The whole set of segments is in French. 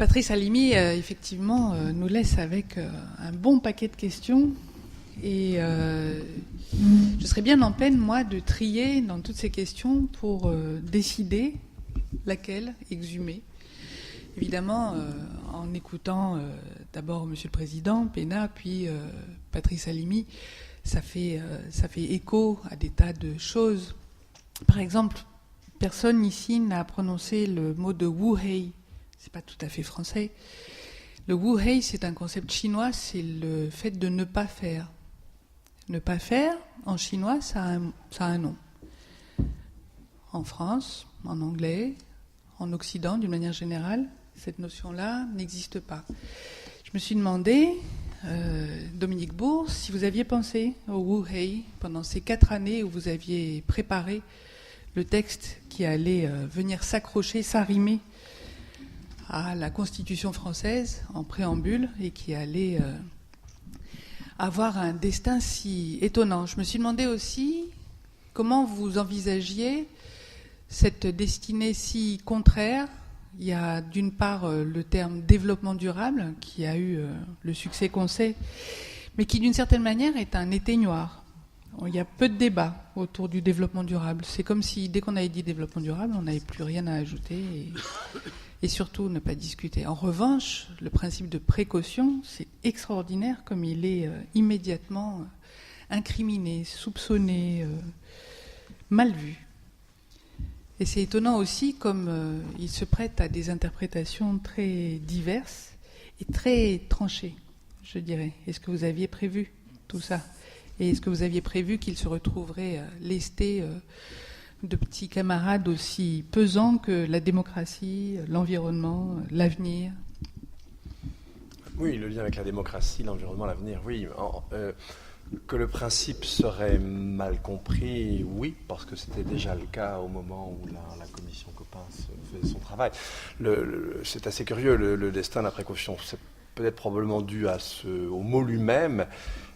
Patrice Halimi, effectivement, nous laisse avec un bon paquet de questions. Et je serais bien en peine, moi, de trier dans toutes ces questions pour décider laquelle exhumer. Évidemment, en écoutant d'abord Monsieur le Président, Pénat, puis Patrice Halimi, ça fait écho à des tas de choses. Par exemple, personne ici n'a prononcé le mot de Wu Hei. C'est pas tout à fait français. Le Wu Hei, c'est un concept chinois, c'est le fait de ne pas faire. Ne pas faire, en chinois, ça a un nom. En France, en anglais, en Occident, d'une manière générale, cette notion-là n'existe pas. Je me suis demandé, Dominique Bourse, si vous aviez pensé au Wu Hei pendant ces 4 années où vous aviez préparé le texte qui allait venir s'accrocher, s'arrimer à la Constitution française en préambule et qui allait avoir un destin si étonnant. Je me suis demandé aussi comment vous envisagiez cette destinée si contraire. Il y a d'une part le terme développement durable qui a eu le succès qu'on sait, mais qui d'une certaine manière est un éteignoir. Il y a peu de débats autour du développement durable. C'est comme si dès qu'on avait dit développement durable, on n'avait plus rien à ajouter et surtout ne pas discuter. En revanche, le principe de précaution, c'est extraordinaire comme il est immédiatement incriminé, soupçonné, mal vu. Et c'est étonnant aussi comme il se prête à des interprétations très diverses et très tranchées, je dirais. Est-ce que vous aviez prévu tout ça ? Et est-ce que vous aviez prévu qu'il se retrouverait lesté de petits camarades aussi pesants que la démocratie, l'environnement, l'avenir ? Oui, le lien avec la démocratie, l'environnement, l'avenir, oui. Que le principe serait mal compris, oui, parce que c'était déjà le cas au moment où la commission Coppens faisait son travail. C'est assez curieux, le destin de la précaution. C'est peut-être probablement dû au mot lui-même,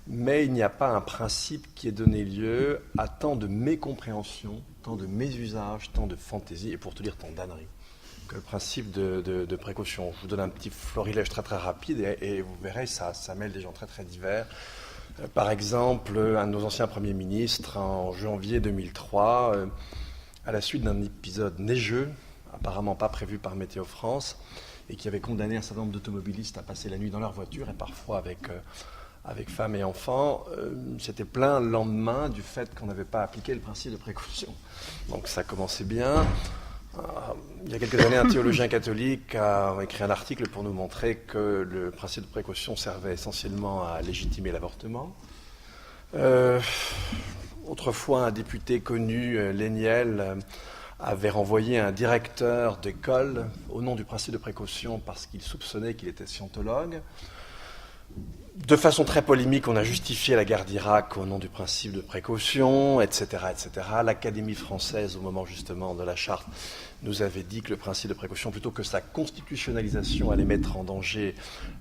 mais il n'y a pas un principe qui ait donné lieu à tant de mécompréhension, tant de mésusages, tant de fantaisie, et pour te dire tant d'âneries, que le principe de précaution. Je vous donne un petit florilège très très rapide, et vous verrez, ça mêle des gens très très divers. Par exemple, un de nos anciens premiers ministres, en janvier 2003, à la suite d'un épisode neigeux, apparemment pas prévu par Météo France, et qui avait condamné un certain nombre d'automobilistes à passer la nuit dans leur voiture, et parfois avec femmes et enfants, s'était plaint le lendemain du fait qu'on n'avait pas appliqué le principe de précaution. Donc ça commençait bien. Il y a quelques années, un théologien catholique a écrit un article pour nous montrer que le principe de précaution servait essentiellement à légitimer l'avortement. Autrefois, un député connu, Léniel, avait renvoyé un directeur d'école au nom du principe de précaution parce qu'il soupçonnait qu'il était scientologue. De façon très polémique, on a justifié la guerre d'Irak au nom du principe de précaution, etc., etc. L'Académie française, au moment justement de la charte, nous avait dit que le principe de précaution, plutôt que sa constitutionnalisation, allait mettre en danger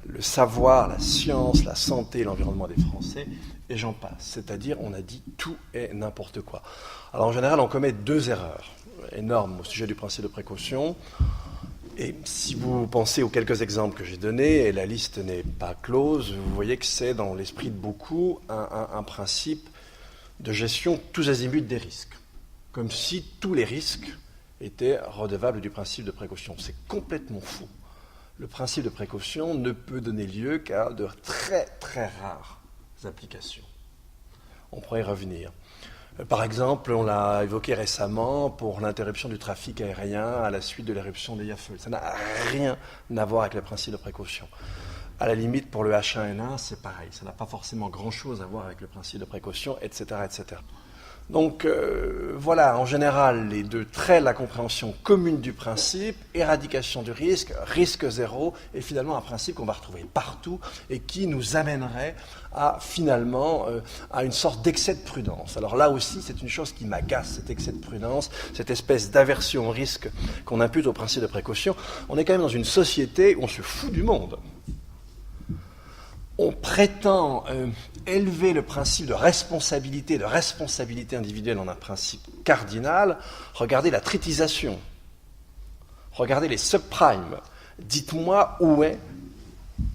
le savoir, la science, la santé, l'environnement des Français, et j'en passe. C'est-à-dire, on a dit tout et n'importe quoi. Alors en général, on commet 2 erreurs énormes au sujet du principe de précaution. Et si vous pensez aux quelques exemples que j'ai donnés, et la liste n'est pas close, vous voyez que c'est dans l'esprit de beaucoup un principe de gestion tous azimuts des risques. Comme si tous les risques étaient redevables du principe de précaution. C'est complètement faux. Le principe de précaution ne peut donner lieu qu'à de très très rares applications. On pourrait y revenir. Par exemple, on l'a évoqué récemment pour l'interruption du trafic aérien à la suite de l'éruption des Yaffles. Ça n'a rien à voir avec le principe de précaution. À la limite, pour le H1N1, c'est pareil. Ça n'a pas forcément grand-chose à voir avec le principe de précaution, etc., etc. Donc, voilà, en général, les 2 traits de la compréhension commune du principe, éradication du risque, risque zéro, et finalement un principe qu'on va retrouver partout et qui nous amènerait à, finalement, à une sorte d'excès de prudence. Alors là aussi, c'est une chose qui m'agace, cet excès de prudence, cette espèce d'aversion au risque qu'on impute au principe de précaution. On est quand même dans une société où on se fout du monde. On prétend élever le principe de responsabilité individuelle en un principe cardinal. Regardez la tritisation, regardez les subprimes, Dites-moi où est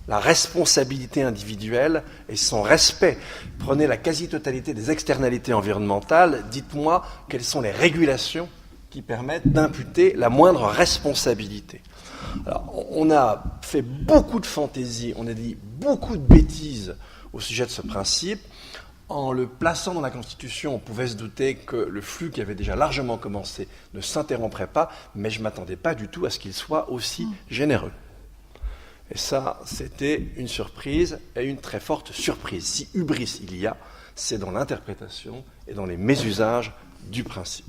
la responsabilité individuelle et son respect. Prenez la quasi-totalité des externalités environnementales, dites-moi quelles sont les régulations qui permettent d'imputer la moindre responsabilité. Alors, on a fait beaucoup de fantaisie, on a dit beaucoup de bêtises au sujet de ce principe. En le plaçant dans la Constitution, on pouvait se douter que le flux qui avait déjà largement commencé ne s'interromprait pas, mais je ne m'attendais pas du tout à ce qu'il soit aussi généreux. Et ça, c'était une surprise, et une très forte surprise. Si hubris il y a, c'est dans l'interprétation et dans les mésusages du principe.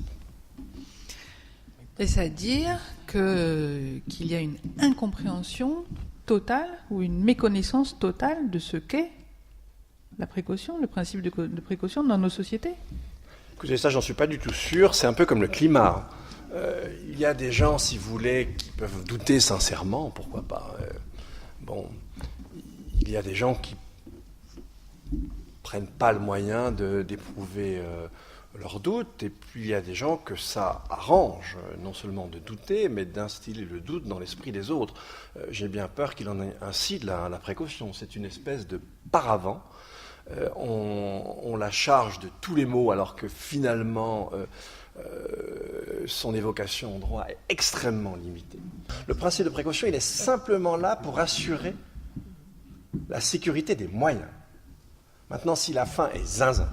Est-ce à dire qu'il y a une incompréhension totale ou une méconnaissance totale de ce qu'est la précaution, le principe de précaution dans nos sociétés? Écoutez, ça, j'en suis pas du tout sûr. C'est un peu comme le climat. Il y a des gens, si vous voulez, qui peuvent douter sincèrement, pourquoi pas. Il y a des gens qui prennent pas le moyen d'éprouver leurs doutes, et puis il y a des gens que ça arrange, non seulement de douter, mais d'instiller le doute dans l'esprit des autres. J'ai bien peur qu'il en ait ainsi de la précaution. C'est une espèce de paravent. On la charge de tous les maux, alors que finalement son évocation en droit est extrêmement limitée. Le principe de précaution, il est simplement là pour assurer la sécurité des moyens. Maintenant, si la fin est zinzin,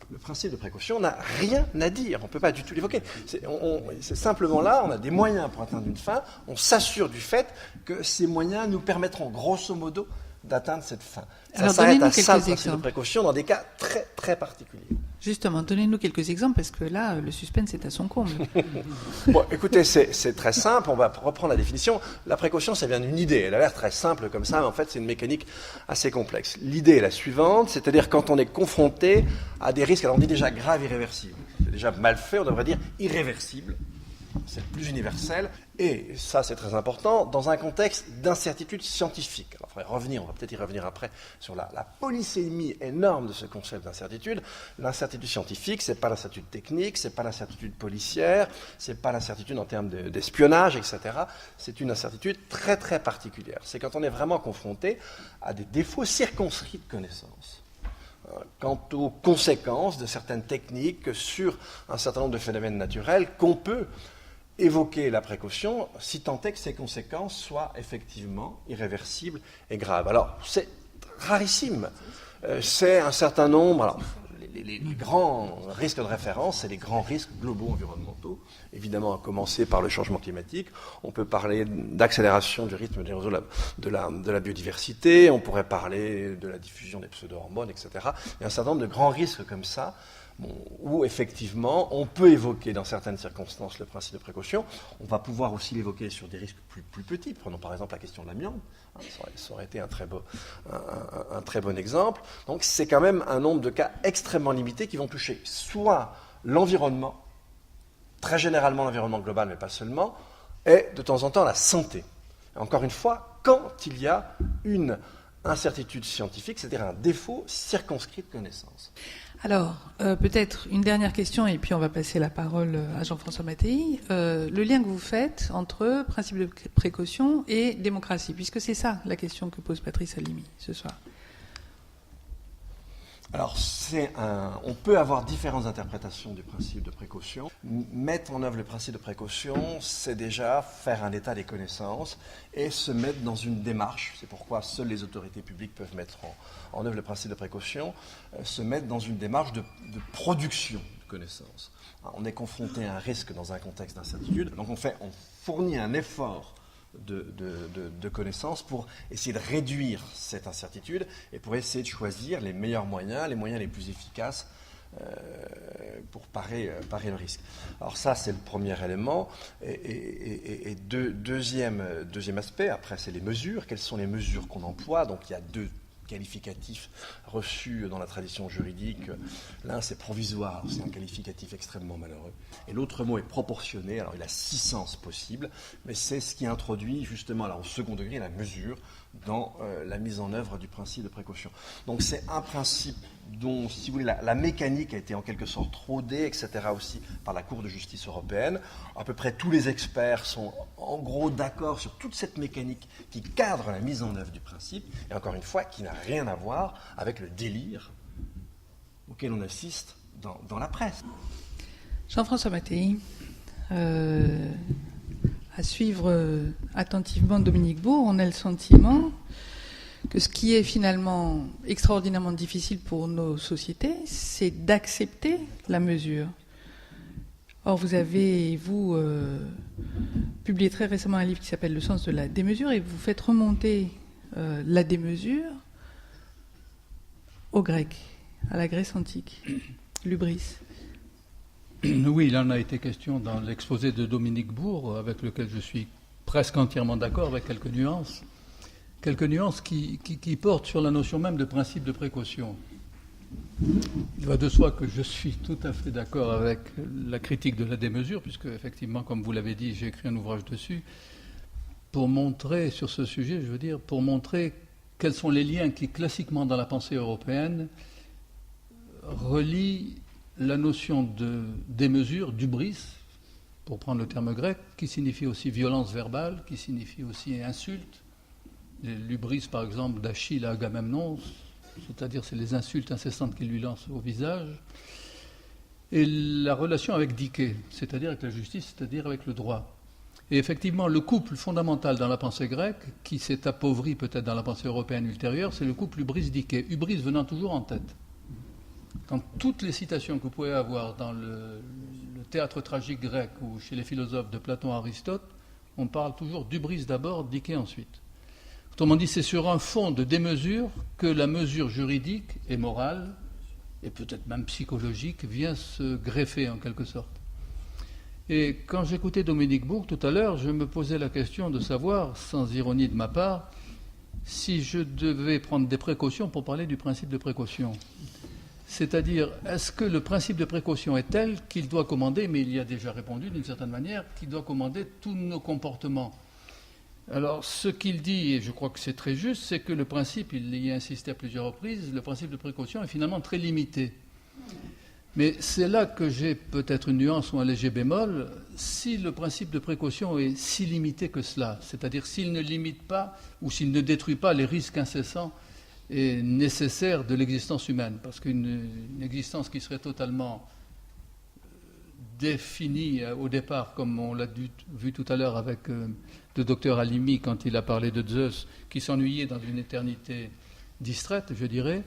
le principe de précaution n'a rien à dire, on ne peut pas du tout l'évoquer. C'est simplement là, on a des moyens pour atteindre une fin, on s'assure du fait que ces moyens nous permettront grosso modo d'atteindre cette fin. Ça s'arrête à ça, le principe de précaution, dans des cas très très particuliers. Justement, donnez-nous quelques exemples, parce que là, le suspense est à son comble. Bon, écoutez, c'est très simple, on va reprendre la définition. La précaution, ça vient d'une idée, elle a l'air très simple comme ça, mais en fait, c'est une mécanique assez complexe. L'idée est la suivante, c'est-à-dire quand on est confronté à des risques, alors on dit déjà grave, irréversible. C'est déjà mal fait, on devrait dire irréversible. C'est le plus universel, et ça c'est très important, dans un contexte d'incertitude scientifique. Alors, il faudrait revenir, on va peut-être y revenir après, sur la polysémie énorme de ce concept d'incertitude. L'incertitude scientifique, c'est pas l'incertitude technique, c'est pas l'incertitude policière, c'est pas l'incertitude en termes d'espionnage, etc. C'est une incertitude très très particulière. C'est quand on est vraiment confronté à des défauts circonscrits de connaissance. Quant aux conséquences de certaines techniques sur un certain nombre de phénomènes naturels qu'on peut évoquer la précaution, si tant est que ces conséquences soient effectivement irréversibles et graves. Alors, c'est rarissime. C'est un certain nombre... Alors, les grands risques de référence, c'est les grands risques globaux environnementaux, évidemment à commencer par le changement climatique. On peut parler d'accélération du rythme de la biodiversité, on pourrait parler de la diffusion des pseudo-hormones, etc. Il y a un certain nombre de grands risques comme ça, où effectivement on peut évoquer dans certaines circonstances le principe de précaution. On va pouvoir aussi l'évoquer sur des risques plus petits. Prenons par exemple la question de l'amiante. Ça aurait été un très bon exemple. Donc c'est quand même un nombre de cas extrêmement limités qui vont toucher soit l'environnement, très généralement l'environnement global, mais pas seulement, et de temps en temps la santé. Encore une fois, quand il y a une incertitude scientifique, c'est-à-dire un défaut circonscrit de connaissance. Alors, peut-être une dernière question, et puis on va passer la parole à Jean-François Mattei. Le lien que vous faites entre principe de précaution et démocratie, puisque c'est ça la question que pose Patrice Halimi ce soir. Alors, on peut avoir différentes interprétations du principe de précaution. Mettre en œuvre le principe de précaution, c'est déjà faire un état des connaissances et se mettre dans une démarche. C'est pourquoi seules les autorités publiques peuvent mettre en œuvre le principe de précaution, se mettre dans une démarche de production de connaissances. Alors, on est confronté à un risque dans un contexte d'incertitude, donc on fournit un effort de connaissances pour essayer de réduire cette incertitude et pour essayer de choisir les meilleurs moyens, les moyens les plus efficaces pour parer le risque. Alors ça, c'est le premier élément. Et deuxième aspect, après, c'est les mesures. Quelles sont les mesures qu'on emploie? Donc il y a deux qualificatifs reçus dans la tradition juridique. L'un, c'est provisoire, c'est un qualificatif extrêmement malheureux. Et l'autre mot est proportionné. Alors, il a 6 sens possibles, mais c'est ce qui introduit justement, alors, au second degré, la mesure dans la mise en œuvre du principe de précaution. Donc, c'est un principe dont, si vous voulez, la mécanique a été en quelque sorte rodée, etc., aussi par la Cour de justice européenne. À peu près tous les experts sont en gros d'accord sur toute cette mécanique qui cadre la mise en œuvre du principe, et encore une fois, qui n'a rien à voir avec le délire auquel on assiste dans la presse. Jean-François Mattei, à suivre attentivement Dominique Bourg, on a le sentiment que ce qui est finalement extraordinairement difficile pour nos sociétés, c'est d'accepter la mesure. Or, vous avez, publié très récemment un livre qui s'appelle « Le sens de la démesure » et vous faites remonter la démesure au grec, à la Grèce antique, l'hubris. Oui, il en a été question dans l'exposé de Dominique Bourg, avec lequel je suis presque entièrement d'accord, avec quelques nuances qui portent sur la notion même de principe de précaution. Il va de soi que je suis tout à fait d'accord avec la critique de la démesure, puisque effectivement, comme vous l'avez dit, j'ai écrit un ouvrage dessus, pour montrer sur ce sujet, pour montrer quels sont les liens qui, classiquement dans la pensée européenne, relient la notion de démesure, d'hubris, pour prendre le terme grec, qui signifie aussi violence verbale, qui signifie aussi insulte. L'hubris, par exemple, d'Achille à Agamemnon, c'est-à-dire c'est les insultes incessantes qu'il lui lance au visage. Et la relation avec Dike, c'est-à-dire avec la justice, c'est-à-dire avec le droit. Et effectivement, le couple fondamental dans la pensée grecque, qui s'est appauvri peut-être dans la pensée européenne ultérieure, c'est le couple hubris-Dike. Hubris venant toujours en tête. Dans toutes les citations que vous pouvez avoir dans le théâtre tragique grec ou chez les philosophes de Platon à Aristote, on parle toujours d'hubris d'abord, Dike ensuite. Autrement dit, c'est sur un fond de démesure que la mesure juridique et morale, et peut-être même psychologique, vient se greffer en quelque sorte. Et quand j'écoutais Dominique Bourg tout à l'heure, je me posais la question de savoir, sans ironie de ma part, si je devais prendre des précautions pour parler du principe de précaution. C'est-à-dire, est-ce que le principe de précaution est tel qu'il doit commander, mais il y a déjà répondu d'une certaine manière, qu'il doit commander tous nos comportements? Alors, ce qu'il dit, et je crois que c'est très juste, c'est que le principe, il y a insisté à plusieurs reprises, le principe de précaution est finalement très limité. Mais c'est là que j'ai peut-être une nuance ou un léger bémol. Si le principe de précaution est si limité que cela, c'est-à-dire s'il ne limite pas ou s'il ne détruit pas les risques incessants et nécessaires de l'existence humaine, parce qu'une existence qui serait totalement définie au départ, comme on l'a vu tout à l'heure avec le docteur Halimi quand il a parlé de Zeus, qui s'ennuyait dans une éternité distraite, je dirais,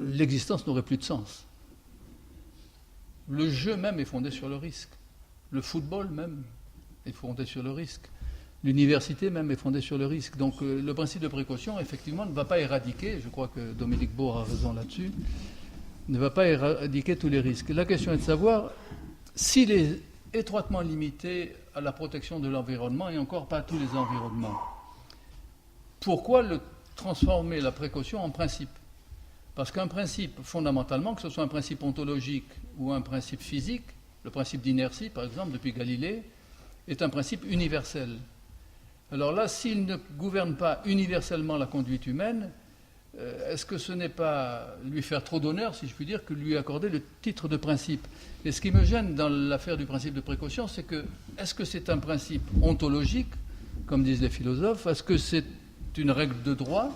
l'existence n'aurait plus de sens. Le jeu même est fondé sur le risque. Le football même est fondé sur le risque. L'université même est fondée sur le risque. Donc le principe de précaution, effectivement, ne va pas éradiquer, je crois que Dominique Bourg a raison là-dessus, ne va pas éradiquer tous les risques. La question est de savoir s'il est étroitement limité à la protection de l'environnement et encore pas à tous les environnements. Pourquoi transformer la précaution en principe? Parce qu'un principe, fondamentalement, que ce soit un principe ontologique ou un principe physique, le principe d'inertie, par exemple, depuis Galilée, est un principe universel. Alors là, s'il ne gouverne pas universellement la conduite humaine, est-ce que ce n'est pas lui faire trop d'honneur, si je puis dire, que lui accorder le titre de principe? Et ce qui me gêne dans l'affaire du principe de précaution, c'est que, est-ce que c'est un principe ontologique, comme disent les philosophes? Est-ce que c'est une règle de droit?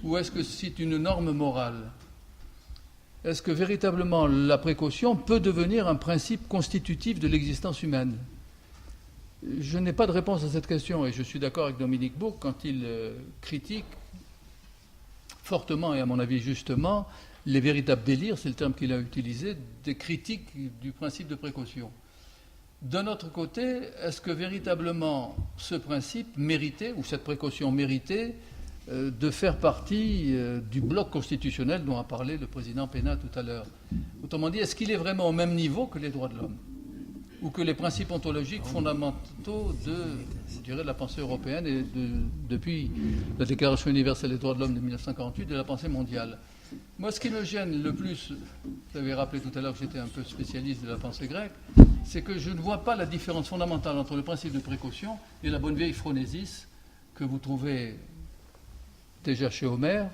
Ou est-ce que c'est une norme morale? Est-ce que véritablement la précaution peut devenir un principe constitutif de l'existence humaine? Je n'ai pas de réponse à cette question et je suis d'accord avec Dominique Bourg quand il critique fortement et à mon avis justement les véritables délires, c'est le terme qu'il a utilisé, des critiques du principe de précaution. D'un autre côté, est-ce que véritablement ce principe méritait, ou cette précaution méritait, de faire partie du bloc constitutionnel dont a parlé le président Pénat tout à l'heure? Autrement dit, est-ce qu'il est vraiment au même niveau que les droits de l'homme ou que les principes ontologiques fondamentaux de la pensée européenne et depuis la Déclaration universelle des droits de l'homme de 1948 de la pensée mondiale? Moi, ce qui me gêne le plus, vous avez rappelé tout à l'heure que j'étais un peu spécialiste de la pensée grecque, c'est que je ne vois pas la différence fondamentale entre le principe de précaution et la bonne vieille phronésis que vous trouvez déjà chez Homère,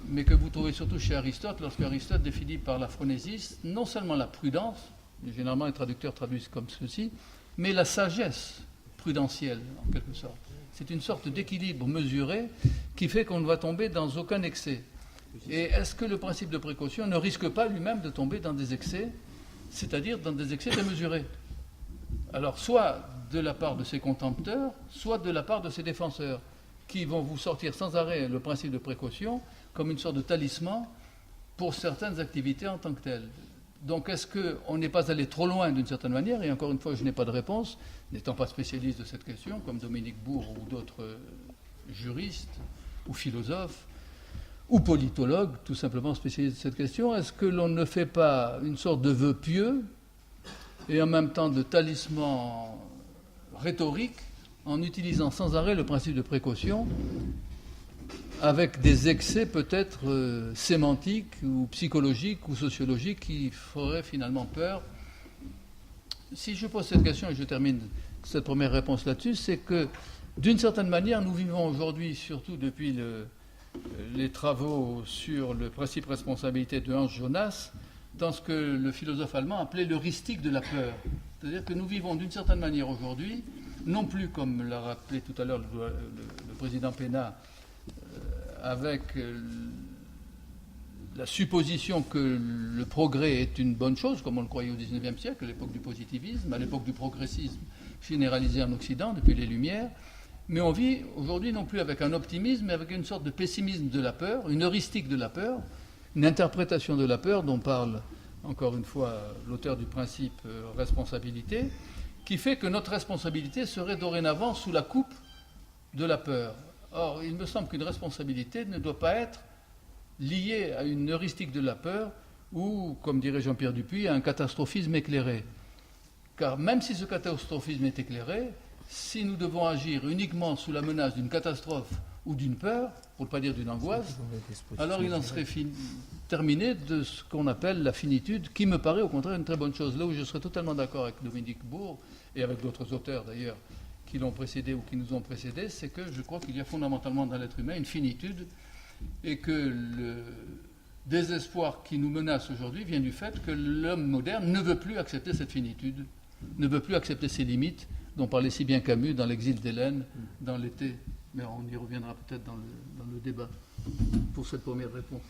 mais que vous trouvez surtout chez Aristote, lorsque Aristote définit par la phronésis non seulement la prudence, généralement les traducteurs traduisent comme ceci, mais la sagesse prudentielle, en quelque sorte. C'est une sorte d'équilibre mesuré qui fait qu'on ne va tomber dans aucun excès. Et est-ce que le principe de précaution ne risque pas lui-même de tomber dans des excès, c'est-à-dire dans des excès démesurés? Alors, soit de la part de ses contempteurs, soit de la part de ses défenseurs, qui vont vous sortir sans arrêt le principe de précaution comme une sorte de talisman pour certaines activités en tant que telles. Donc, est-ce qu'on n'est pas allé trop loin d'une certaine manière? Et encore une fois, je n'ai pas de réponse, n'étant pas spécialiste de cette question, comme Dominique Bourg ou d'autres juristes ou philosophes, ou politologues, tout simplement spécialistes de cette question. Est-ce que l'on ne fait pas une sorte de vœu pieux et en même temps de talisman rhétorique en utilisant sans arrêt le principe de précaution avec des excès peut-être sémantiques ou psychologiques ou sociologiques qui feraient finalement peur? Si je pose cette question et je termine cette première réponse là-dessus, c'est que d'une certaine manière nous vivons aujourd'hui, surtout depuis les travaux sur le principe de responsabilité de Hans Jonas, dans ce que le philosophe allemand appelait l'heuristique de la peur. C'est-à-dire que nous vivons d'une certaine manière aujourd'hui, non plus comme l'a rappelé tout à l'heure le président Pénat, avec la supposition que le progrès est une bonne chose, comme on le croyait au XIXe siècle, à l'époque du positivisme, à l'époque du progressisme généralisé en Occident, depuis les Lumières. Mais on vit aujourd'hui non plus avec un optimisme, mais avec une sorte de pessimisme de la peur, une heuristique de la peur, une interprétation de la peur dont parle encore une fois l'auteur du principe responsabilité, qui fait que notre responsabilité serait dorénavant sous la coupe de la peur. Or, il me semble qu'une responsabilité ne doit pas être liée à une heuristique de la peur ou, comme dirait Jean-Pierre Dupuy, à un catastrophisme éclairé. Car même si ce catastrophisme est éclairé, si nous devons agir uniquement sous la menace d'une catastrophe ou d'une peur, pour ne pas dire d'une angoisse, alors il en serait terminé de ce qu'on appelle la finitude, qui me paraît au contraire une très bonne chose. Là où je serais totalement d'accord avec Dominique Bourg, et avec d'autres auteurs d'ailleurs, qui l'ont précédé ou qui nous ont précédés, c'est que je crois qu'il y a fondamentalement dans l'être humain une finitude, et que le désespoir qui nous menace aujourd'hui vient du fait que l'homme moderne ne veut plus accepter cette finitude, ne veut plus accepter ses limites, dont parlait si bien Camus dans l'exil d'Hélène, dans l'été. Mais on y reviendra peut-être dans le débat pour cette première réponse.